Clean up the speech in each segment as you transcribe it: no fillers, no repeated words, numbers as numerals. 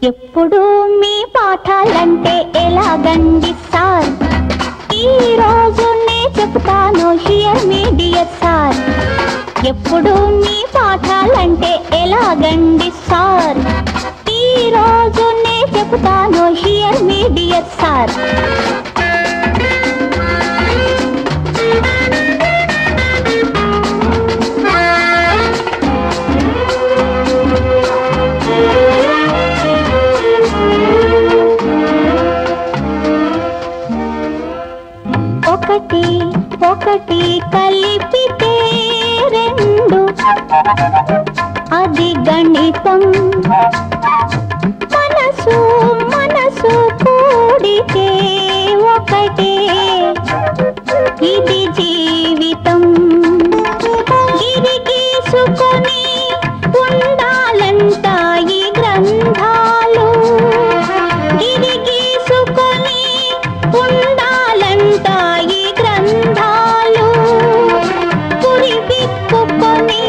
ఎప్పుడు మీ పాఠాలంటే ఎలాగండి సార్? ఈ రోజు నే చెప్తాను హియర్ మీ డియర్ సార్. ఎప్పుడు మీ పాఠాలంటే ఎలాగండి సార్? ఈ రోజు నే చెప్తాను హియర్ మీ డియర్ సార్. ఒకటి ఒకటి కలిపితే రెండు, అది గణితం. మనసు మనసు కూడితే ఒకటే, ఇది జీవితం. గిరిగీసుకొని ఉండాలంట ఈ గ్రంథాలు, గిరిగీసుకొని ఉండాలంట ఈ గ్రంథాలు. పురివిప్పుకొని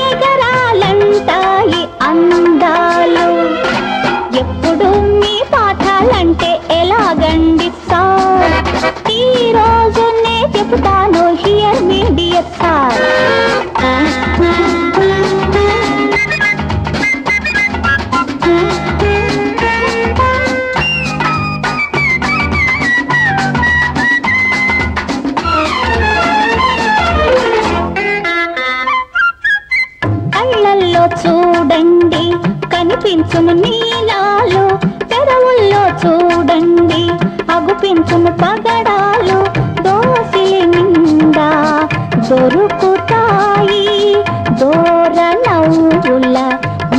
ఎగరాలంట ఈ అందాలు. ఎప్పుడు మీ పాఠాలంటే ఎలాగండి సార్? ఈ రోజు నే చెప్తాను హియర్ మీ డియర్ సార్. కళ్ళల్లో చూడండి కనిపించును నీలాలు, పెదవుల్లో చూడండి అగుపించును పగడాలు. దోసిలి నిండా దొరుకుతాయి దూర నవ్వుల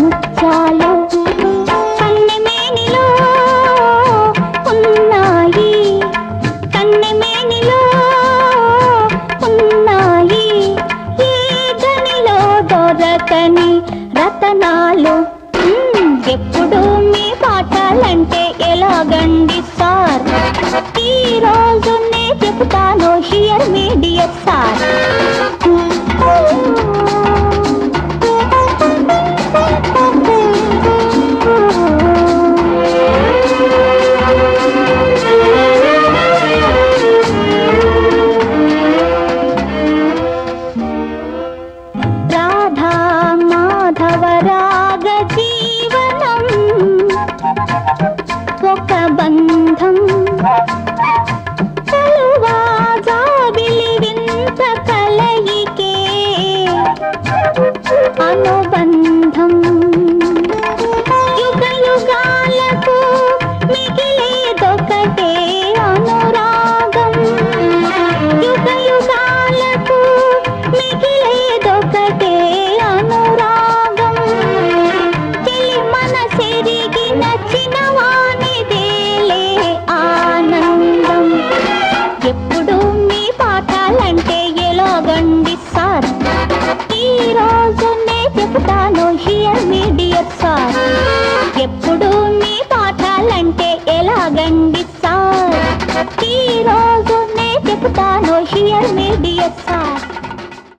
ముత్యాలు. కన్నెమేనిలో ఉన్నాయి, కన్నెమేనిలో ఉన్నాయి ఏ గనిలో దొరకని రతనాలు. ఎప్పుడు మీ పాఠాలంటే ఎలాగండి సార్? ఈ రోజు నే చెప్తాను here me dear sir. Radha Madhava రాగ జీవనం ఒక బంధం. కలువా జాబిలి వింత కలయికే అనుబంధం.